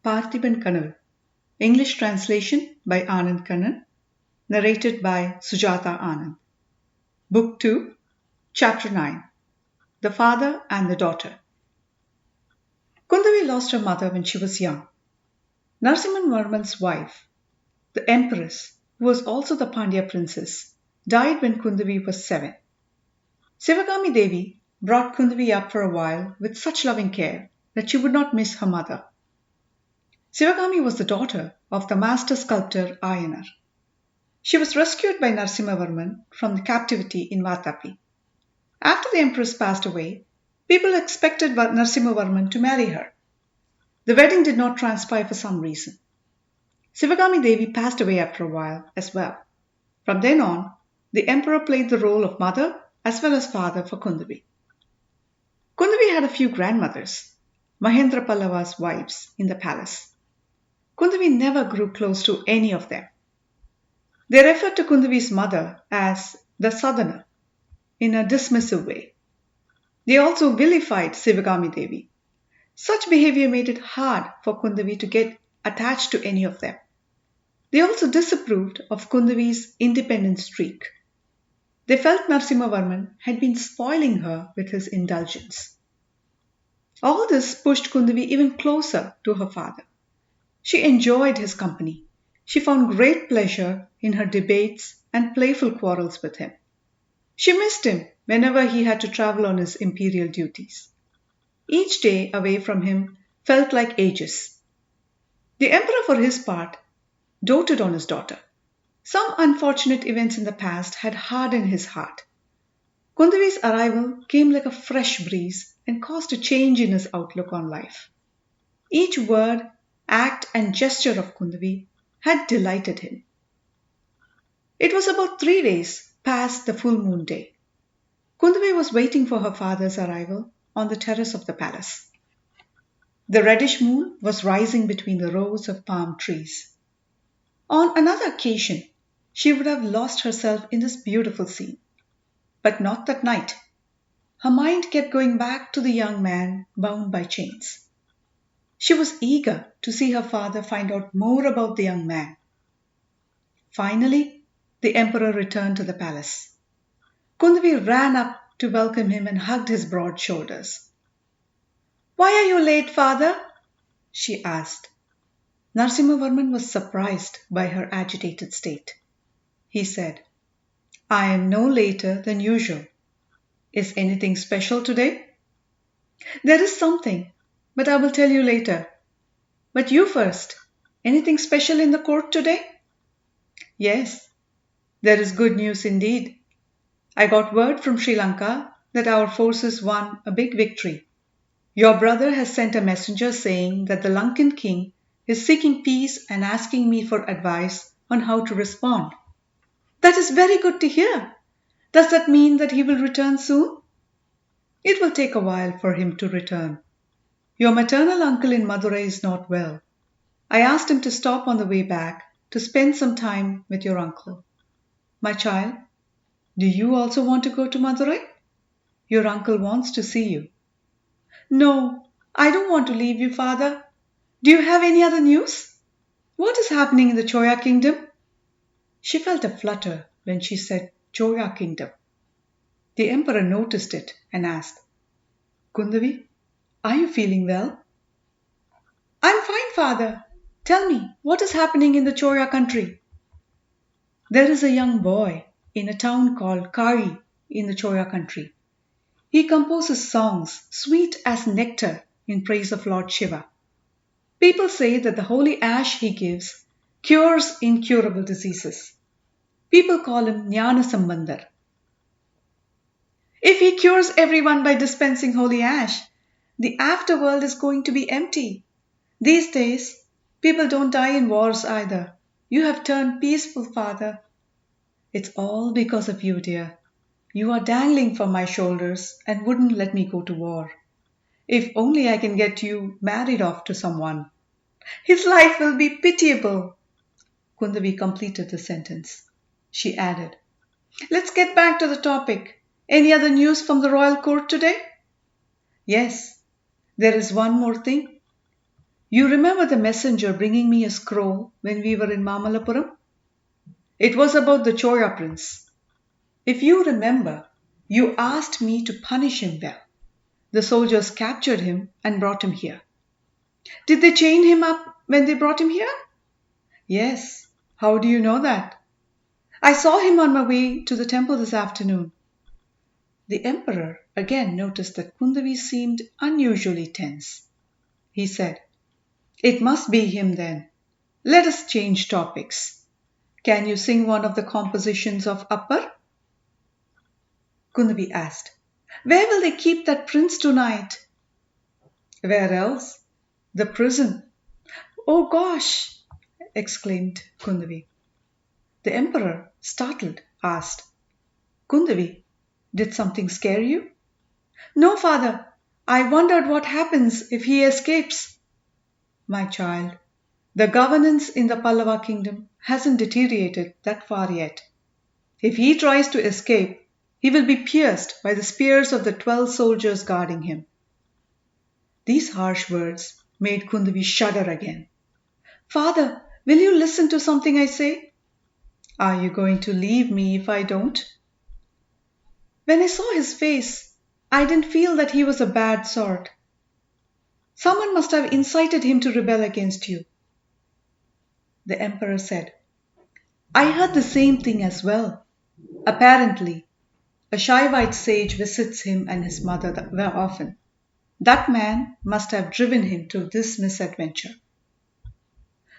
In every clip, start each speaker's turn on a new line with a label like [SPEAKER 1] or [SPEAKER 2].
[SPEAKER 1] Parthiban Kanavu. English translation by Anand Kannan. Narrated by Sujatha Anand. Book 2, Chapter 9. The Father and the Daughter. Kundavi lost her mother when she was young. Narasimhavarman's wife, the Empress, who was also the Pandya princess, died when Kundavi was 7. Sivagami Devi brought Kundavi up for a while with such loving care that she would not miss her mother. Sivagami was the daughter of the master sculptor Ayanar. She was rescued by Narasimhavarman from the captivity in Vatapi. After the empress passed away, people expected Narasimhavarman to marry her. The wedding did not transpire for some reason. Sivagami Devi passed away after a while as well. From then on, the emperor played the role of mother as well as father for Kundavi. Kundavi had a few grandmothers, Mahendra Pallava's wives, in the palace. Kundavi never grew close to any of them. They referred to Kundavi's mother as the Southerner in a dismissive way. They also vilified Sivagami Devi. Such behavior made it hard for Kundavi to get attached to any of them. They also disapproved of Kundavi's independent streak. They felt Narasimhavarman had been spoiling her with his indulgence. All this pushed Kundavi even closer to her father. She enjoyed his company. She found great pleasure in her debates and playful quarrels with him. She missed him whenever he had to travel on his imperial duties. Each day away from him felt like ages. The emperor, for his part, doted on his daughter. Some unfortunate events in the past had hardened his heart. Kundavi's arrival came like a fresh breeze and caused a change in his outlook on life. Each word, act and gesture of Kundavi had delighted him. It was about 3 days past the full moon day. Kundavi was waiting for her father's arrival on the terrace of the palace. The reddish moon was rising between the rows of palm trees. On another occasion, she would have lost herself in this beautiful scene. But not that night. Her mind kept going back to the young man bound by chains. She was eager to see her father find out more about the young man. Finally, the emperor returned to the palace. Kundavi ran up to welcome him and hugged his broad shoulders. "Why are you late, father?" she asked. Narasimhavarman was surprised by her agitated state. He said, "I am no later than usual. Is anything special today?" "There is something, but I will tell you later. But you first. Anything special in the court today?" "Yes, there is good news indeed. I got word from Sri Lanka that our forces won a big victory. Your brother has sent a messenger saying that the Lankan king is seeking peace and asking me for advice on how to respond." "That is very good to hear. Does that mean that he will return soon?" "It will take a while for him to return. Your maternal uncle in Madurai is not well. I asked him to stop on the way back to spend some time with your uncle. My child, do you also want to go to Madurai? Your uncle wants to see you." "No, I don't want to leave you, father. Do you have any other news? What is happening in the Choya kingdom?" She felt a flutter when she said Choya kingdom. The emperor noticed it and asked, "Kundavi, are you feeling well?" "I'm fine, father. Tell me, what is happening in the Choya country?" "There is a young boy in a town called Kalki in the Choya country. He composes songs sweet as nectar in praise of Lord Shiva. People say that the holy ash he gives cures incurable diseases. People call him Jnana Sambandar. If he cures everyone by dispensing holy ash, the afterworld is going to be empty. These days, people don't die in wars either. You have turned peaceful, father. It's all because of you, dear. You are dangling from my shoulders and wouldn't let me go to war. If only I can get you married off to someone. His life will be pitiable." Kundavi completed the sentence. She added, "Let's get back to the topic. Any other news from the royal court today?" "Yes, there is one more thing. You remember the messenger bringing me a scroll when we were in Mamalapuram? It was about the Chola prince. If you remember, you asked me to punish him well. The soldiers captured him and brought him here. Did they chain him up when they brought him here? Yes. How do you know that? I saw him on my way to the temple this afternoon. The emperor again noticed that Kundavi seemed unusually tense. He said, "It must be him then. Let us change topics. Can you sing one of the compositions of Appar?" Kundavi asked, "Where will they keep that prince tonight?" "Where else? The prison." "Oh gosh!" exclaimed Kundavi. The emperor, startled, asked, "Kundavi, did something scare you?" "No, father. I wondered what happens if he escapes." "My child, the governance in the Pallava kingdom hasn't deteriorated that far yet. If he tries to escape, he will be pierced by the spears of the 12 soldiers guarding him." These harsh words made Kundavi shudder again. "Father, will you listen to something I say?" "Are you going to leave me if I don't?" "When I saw his face, I didn't feel that he was a bad sort. Someone must have incited him to rebel against you." The emperor said, "I heard the same thing as well. Apparently, a Shaivite sage visits him and his mother very often. That man must have driven him to this misadventure."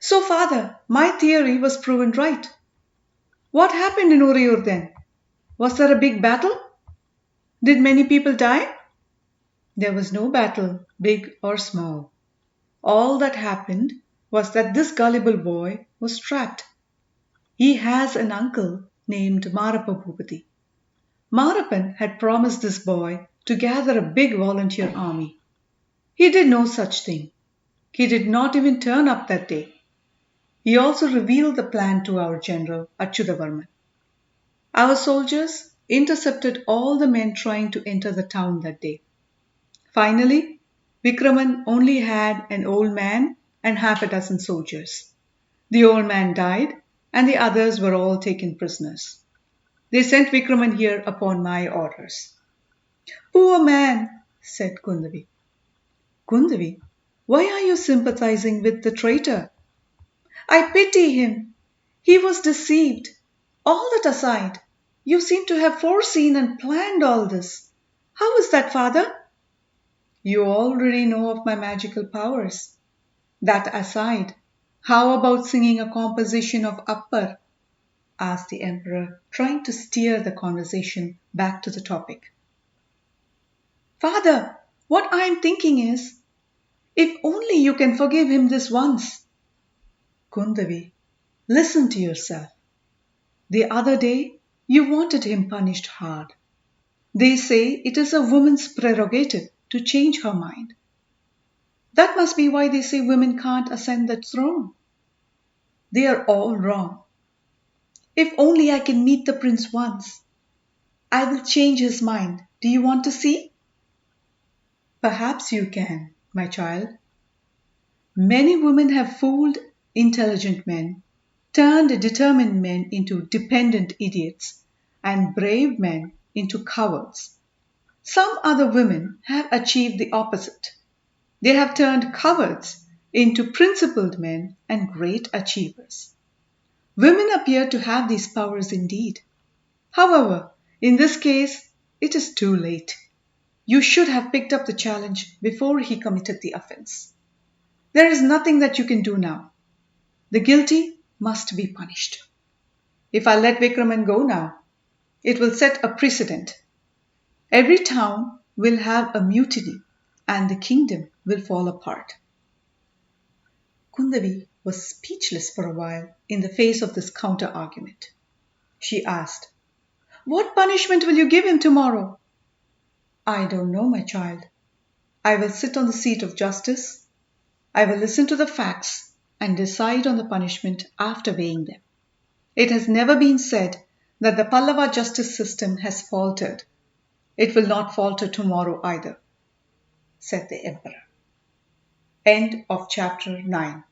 [SPEAKER 1] "So, father, my theory was proven right. What happened in Uriur then? Was there a big battle? Did many people die?" "There was no battle, big or small. All that happened was that this gullible boy was trapped. He has an uncle named Marappa Bhupati. Marappan had promised this boy to gather a big volunteer army. He did no such thing. He did not even turn up that day. He also revealed the plan to our general, Achyutavarman. Our soldiers intercepted all the men trying to enter the town that day. Finally, Vikraman only had an old man and half a dozen soldiers. The old man died and the others were all taken prisoners. They sent Vikraman here upon my orders." "Poor man," said Kundavi. "Kundavi, why are you sympathizing with the traitor?" "I pity him. He was deceived. All that aside, you seem to have foreseen and planned all this. How is that, father?" "You already know of my magical powers. That aside, how about singing a composition of Appar?" asked the emperor, trying to steer the conversation back to the topic. "Father, what I am thinking is, if only you can forgive him this once." "Kundavi, listen to yourself. The other day, you wanted him punished hard. They say it is a woman's prerogative to change her mind. That must be why they say women can't ascend the throne. They are all wrong. If only I can meet the prince once. I will change his mind. Do you want to see?" "Perhaps you can, my child. Many women have fooled intelligent men, turned determined men into dependent idiots, and brave men into cowards. Some other women have achieved the opposite. They have turned cowards into principled men and great achievers. Women appear to have these powers indeed. However, in this case, it is too late. You should have picked up the challenge before he committed the offense. There is nothing that you can do now. The guilty must be punished. If I let Vikraman go now, it will set a precedent. Every town will have a mutiny and the kingdom will fall apart." Kundavi was speechless for a while in the face of this counter-argument. She asked, "What punishment will you give him tomorrow?" "I don't know, my child. I will sit on the seat of justice. I will listen to the facts and decide on the punishment after weighing them. It has never been said that the Pallava justice system has faltered. It will not falter tomorrow either," said the emperor. End of chapter 9.